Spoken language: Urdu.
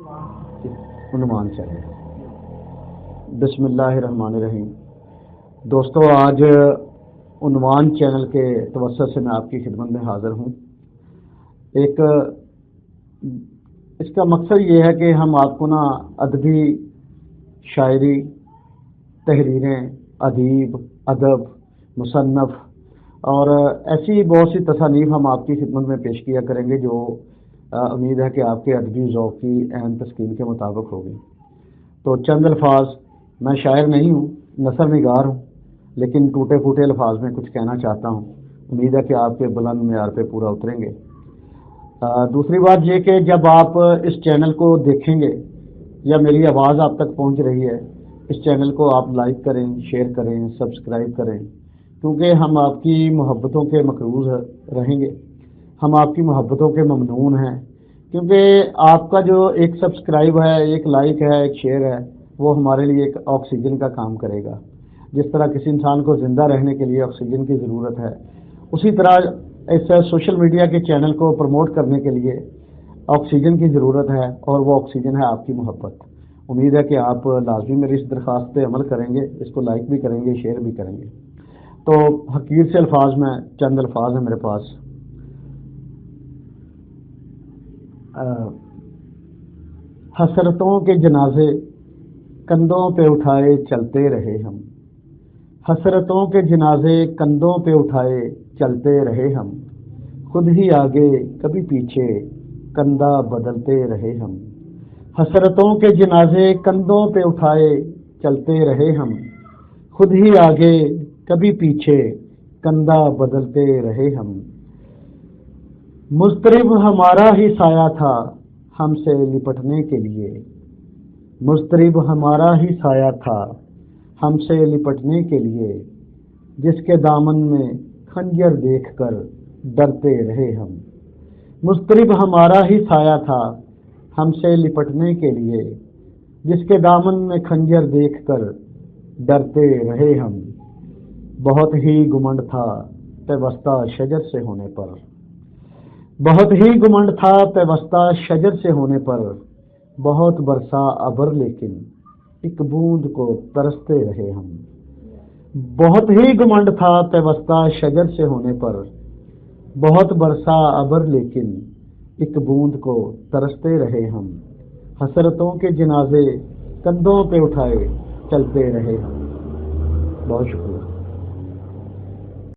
عنوان چینل۔ بسم اللہ الرحمن الرحیم۔ دوستو، آج عنوان چینل کے توسط سے میں آپ کی خدمت میں حاضر ہوں۔ اس کا مقصد یہ ہے کہ ہم آپ کو ادبی، شاعری، تحریریں، ادیب، ادب، مصنف اور ایسی بہت سی تصانیف ہم آپ کی خدمت میں پیش کیا کریں گے جو امید ہے کہ آپ کے ادبی ذوق کی اہم تسکین کے مطابق ہوگی۔ تو چند الفاظ، میں شاعر نہیں ہوں، نثر نگار ہوں، لیکن ٹوٹے پھوٹے الفاظ میں کچھ کہنا چاہتا ہوں۔ امید ہے کہ آپ کے بلند معیار پہ پورا اتریں گے۔ دوسری بات یہ کہ جب آپ اس چینل کو دیکھیں گے یا میری آواز آپ تک پہنچ رہی ہے، اس چینل کو آپ لائک کریں، شیئر کریں، سبسکرائب کریں، کیونکہ ہم آپ کی محبتوں کے مقروض رہیں گے، ہم آپ کی محبتوں کے ممنون ہیں، کیونکہ آپ کا جو ایک سبسکرائب ہے، ایک لائک ہے، ایک شیئر ہے، وہ ہمارے لیے ایک آکسیجن کا کام کرے گا۔ جس طرح کسی انسان کو زندہ رہنے کے لیے آکسیجن کی ضرورت ہے، اسی طرح اس سوشل میڈیا کے چینل کو پروموٹ کرنے کے لیے آکسیجن کی ضرورت ہے، اور وہ آکسیجن ہے آپ کی محبت۔ امید ہے کہ آپ لازمی میری اس درخواست پہ عمل کریں گے، اس کو لائک بھی کریں گے، شیئر بھی کریں گے۔ تو حقیر سے الفاظ میں چند الفاظ ہیں میرے پاس۔ حسرتوں کے جنازے کندھوں پہ اٹھائے چلتے رہے ہم، حسرتوں کے جنازے کندھوں پہ اٹھائے چلتے رہے ہم، خود ہی آگے کبھی پیچھے کندھا بدلتے رہے ہم، حسرتوں کے جنازے کندھوں پہ اٹھائے چلتے رہے ہم، خود ہی آگے کبھی پیچھے کندھا بدلتے رہے ہم، مضطرب ہمارا ہی سایہ تھا ہم سے لپٹنے کے لیے، مضطرب ہمارا ہی سایہ تھا ہم سے لپٹنے کے لیے، جس کے دامن میں خنجر دیکھ کر ڈرتے رہے ہم، مضطرب ہمارا ہی سایہ تھا ہم سے لپٹنے کے لیے، جس کے دامن میں خنجر دیکھ کر ڈرتے رہے ہم، بہت ہی گمنڈ تھا پیوستہ شجر سے ہونے پر، بہت ہی گمنڈ تھا پیوستہ شجر سے ہونے پر، بہت برسا ابر لیکن ایک بوند کو ترستے رہے ہم، بہت ہی گمنڈ تھا پیوستہ شجر سے ہونے پر، بہت برسا ابر لیکن ایک بوند کو ترستے رہے ہم، حسرتوں کے جنازے کندھوں پہ اٹھائے چلتے رہے ہم۔ بہت شکریہ۔